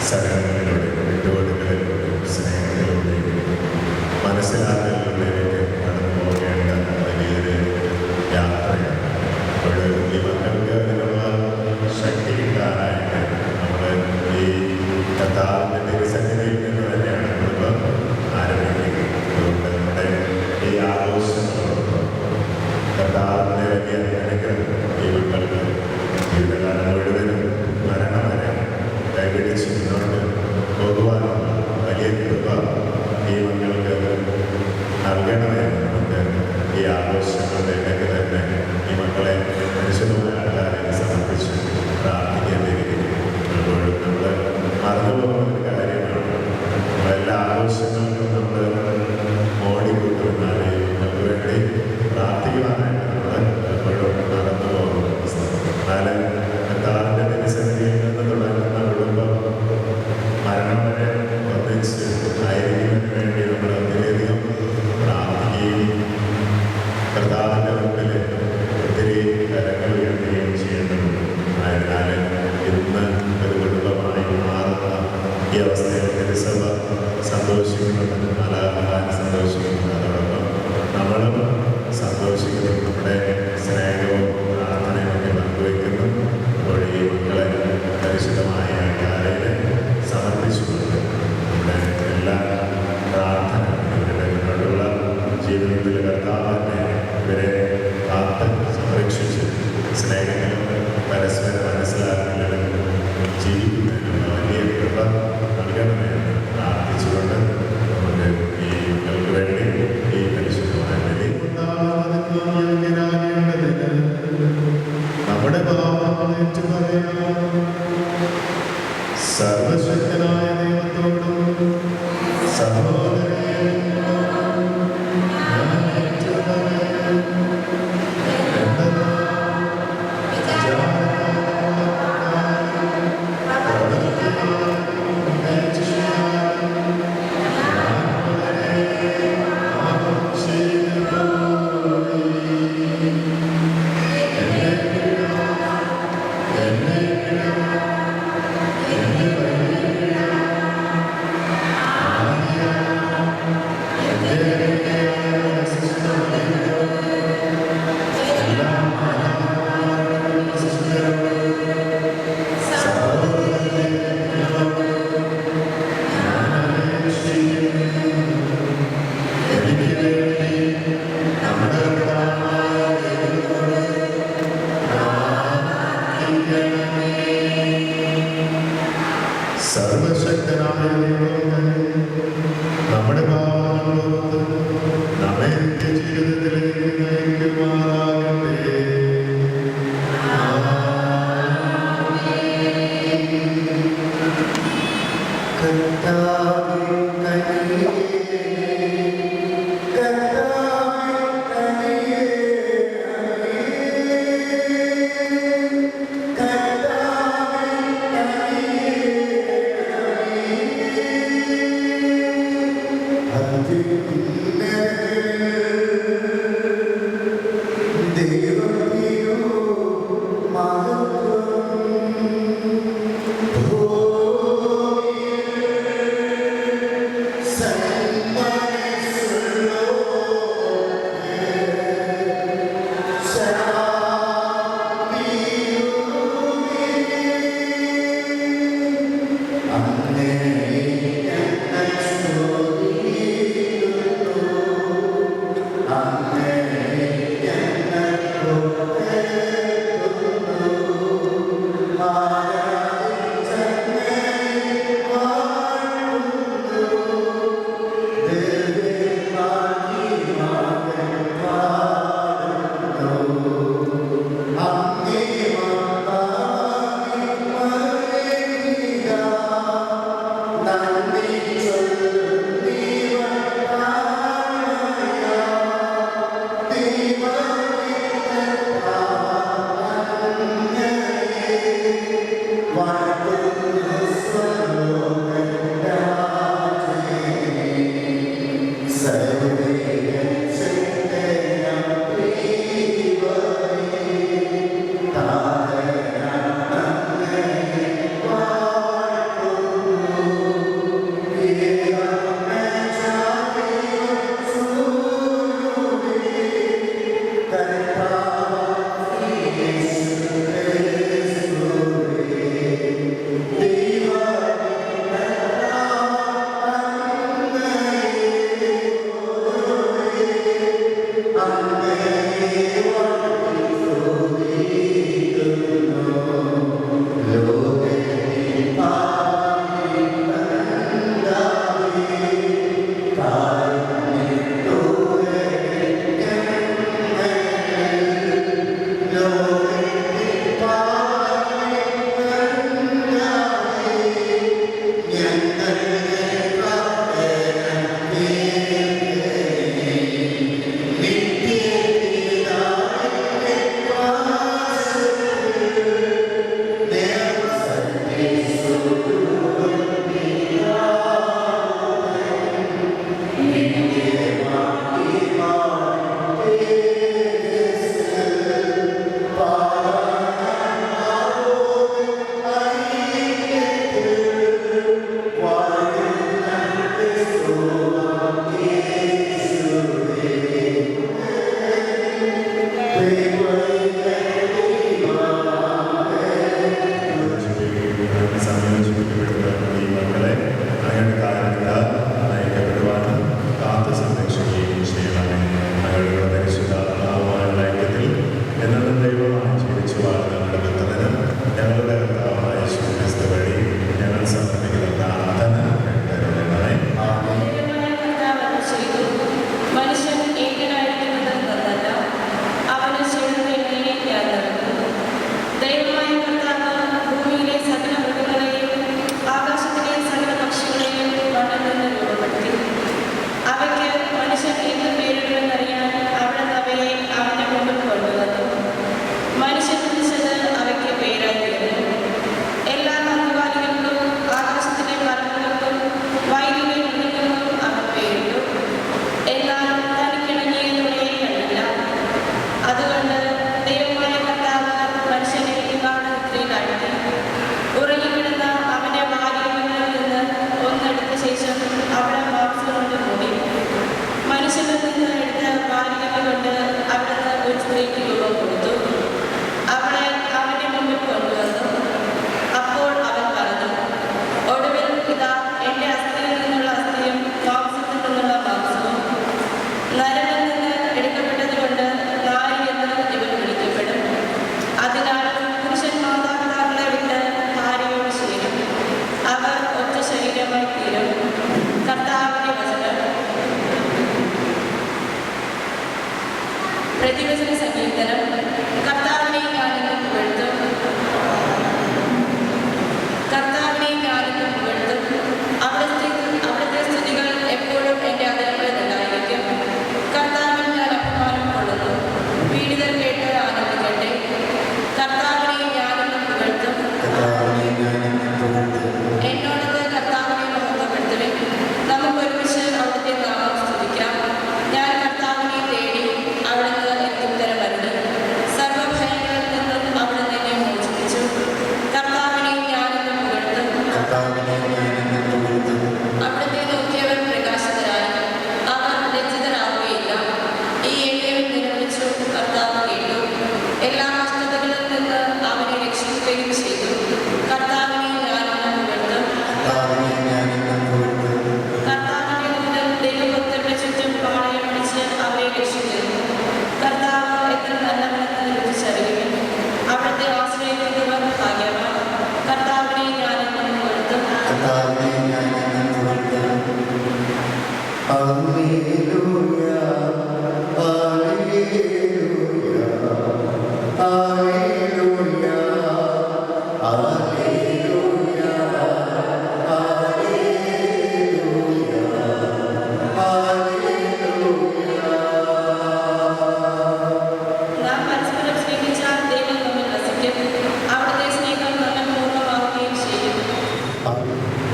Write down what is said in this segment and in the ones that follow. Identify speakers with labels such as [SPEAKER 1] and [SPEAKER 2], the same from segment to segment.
[SPEAKER 1] സഹനങ്ങളിലൂടെ, വിട്ടുകൊടുക്കലിലൂടെ, സ്നേഹത്തിലൂടെ, മനസ്സിലാക്കലിലൂടെയൊക്കെ കടന്നു പോകേണ്ട വലിയൊരു യാത്രയാണ്. അപ്പോൾ ഈ മക്കൾക്ക് അതിനുള്ള ശക്തി കിട്ടാനായിട്ട് നമ്മൾ ഈ കർത്താവിൻ്റെ തിരുസന്നിധിയിൽ നിന്ന് തന്നെയാണ് നമ്മളിപ്പോൾ ആരംഭിക്കുന്നത്. അതുകൊണ്ട് നമ്മുടെ ഈ ആഘോഷങ്ങളോടൊപ്പം കർത്താവിൻ്റെ വലിയ അനുഗ്രഹം ഈ മക്കൾക്ക് ജീവിതകാലം മുഴുവനും മരണം വരെ കൈപിടിച്ച് മുന്നോട്ട് പോകുവാനുള്ള വലിയ കൃപ ഈ മക്കൾക്ക് നൽകണമെന്ന് നമുക്ക് ഈ ആഘോഷങ്ങളുടെ ഇടയ്ക്ക് തന്നെ ഈ മക്കളെ പരിശുദ്ധമായ ആൾക്കാരെ സമർപ്പിച്ച് പ്രാർത്ഥിക്കേണ്ടിയിരിക്കുന്നു. പലപ്പോഴും നമ്മൾ മറന്നുപോകുന്ന ഒരു കാര്യമാണ്. നമ്മളെല്ലാ ആഘോഷങ്ങൾക്കും നമ്മൾ ഓടിക്കൂട്ടുന്നാലേ നമുക്ക് വേണ്ടി പ്രാർത്ഥിക്കുവാനായിട്ട് നമ്മൾ പലപ്പോഴും മറന്നു പോകുന്ന അവസ്ഥ. എന്നാൽ കർത്താവിൻ്റെ തിരുസന്നിധിയിൽ നിന്ന് തുടങ്ങുന്ന കുടുംബം മരണം വരെ ഒന്നിച്ച് ആയിരിക്കുന്നതിന് വേണ്ടി നമ്മൾ അതിലധികം പ്രാർത്ഥിക്കുകയും കർത്താവിൻ്റെ മുമ്പിൽ ഒത്തിരി കരങ്ങൾ ഉയർത്തുകയും ചെയ്യേണ്ടതുണ്ട്. അതിനാൽ ഇന്ന് ഒരു കുടുംബമായി മാറുന്ന ഈ അവസ്ഥയിൽ തിരുസഭ സന്തോഷിക്കുന്നുണ്ട്, മാലാഖമാർ സന്തോഷിക്കുന്നു. അതോടൊപ്പം നമ്മളും സന്തോഷിക്കുന്നു, നമ്മുടെ സ്നേഹവും പ്രാർത്ഥനയും ഒക്കെ പങ്കുവയ്ക്കുന്നു. അപ്പോൾ ഈ മക്കളെ പരിശുദ്ധമായ കാര്യത്തിൽ സമർപ്പിച്ചുകൊണ്ട് നമ്മുടെ എല്ലാ പ്രാർത്ഥന ഇവരുടെ മുന്നോട്ടുള്ള ജീവിതത്തിൽ കർത്താവിനെ ഇവരെ കാത്ത് സംരക്ഷിച്ച് സ്നേഹത്തിലും പരസ്പരം മനസ്സിലാക്കലും ജീവിക്കുന്നതിനുള്ള വലിയ കൃപ നൽകണമെന്ന് പ്രാർത്ഥിച്ചുകൊണ്ട് നമുക്ക് ഈ മക്കൾക്ക് വേണ്ടി ഈ പരിശുദ്ധമായ ബലി നമ്മുടെ പാപങ്ങളേറ്റു പറയാം. സർവശക്തനായ ദൈവത്തോടും സഹോദരനെ സർവശക്തനായ നമ്മുടെ പാപങ്ങളോർത്ത് നമ്മെ ജീവിതത്തിലേക്ക് നയിക്കുമാറാകട്ടെ.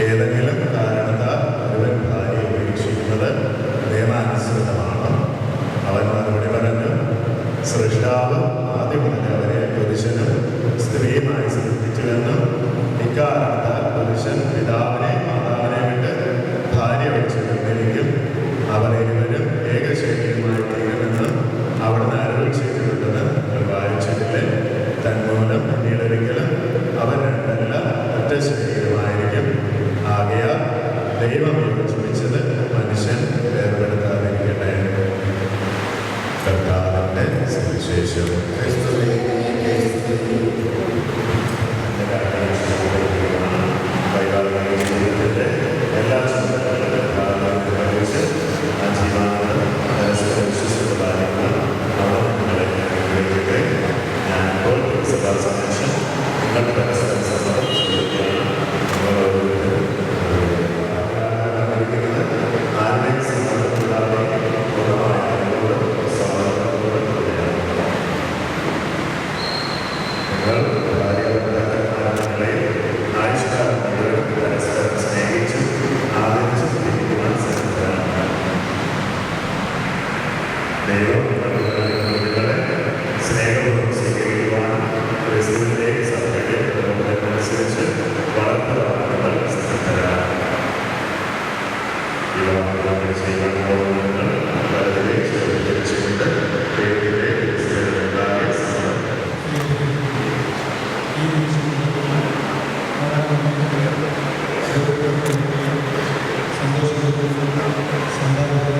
[SPEAKER 1] ഏതെങ്കിലും കാരണത്താൽ ഒരുവൻ ഭാര്യയെ ഉപേക്ഷിക്കുന്നത് നിയമാനുസൃതമാണ്. അവൻ മറുപടി പറഞ്ഞു, സൃഷ്ടാവ് ആദ്യം മുതൽ അവരെ പുരുഷനും സ്ത്രീയുമായി സൃഷ്ടിച്ചുവെന്നും ഇക്കാരണത്താൽ പുരുഷൻ പിതാവിനെ മാതാവിനെ വിട്ട് ഭാര്യ വെച്ചിരുന്നെങ്കിലും അവർ ഇരുവരും ഏകശരീരമായി തീരുമെന്ന് അവിടുന്ന് അരുൾ ചെയ്തിട്ടുണ്ടെന്ന് വായിച്ചിട്ടില്ലേ? തന്മൂലം പിന്നീടൊരിക്കലും അവർ രണ്ടല്ല ഒറ്റ ശരീരമായിരിക്കും. ആകയാൽ ദൈവം യോജിപ്പിച്ചത് മനുഷ്യൻ വേർപെടുത്താതിരിക്കട്ടെ. കർത്താവിന്റെ സുവിശേഷം. ജീവിതത്തിന്റെ എല്ലാ ചിന്തകളിലും ജീവനം പരസ്പരം വിശ്വസിക്കുന്നതായിരിക്കും. ഞാനിപ്പോൾ സദാസന്ദേശം നിങ്ങൾ പരസ്പരം സമ്മതം ആരുടെയും സമ്മതമില്ലാതെ പൂർണ്ണമായ സമ്മതത്തോടെ നിങ്ങൾ ഭാര്യാഭർത്താക്കന്മാരെ ആയുഷ്കാലം മുഴുവൻ പരസ്പരം സ്നേഹിച്ച് ആദരിച്ച് ജീവിക്കുവാൻ ശ്രമിക്കണം. ദൈവം നിങ്ങളെ സ്നേഹപൂർവ്വം സ്വീകരിക്കുവാൻ ക്രിസ്തുവിന്റെ സഭയ്ക്കനുസരിച്ച് വളർത്തുവാൻ ശ്രദ്ധരാണ്. വിവാഹങ്ങൾ ചെയ്യാൻ പോകുന്നവർ വളരെ ക്ഷണിച്ചുകൊണ്ട് ദൈവത്തിന്റെ ക്രിസ്തുവിനുണ്ടായ
[SPEAKER 2] സന്തോഷത്തോടും സന്താപത്തോടും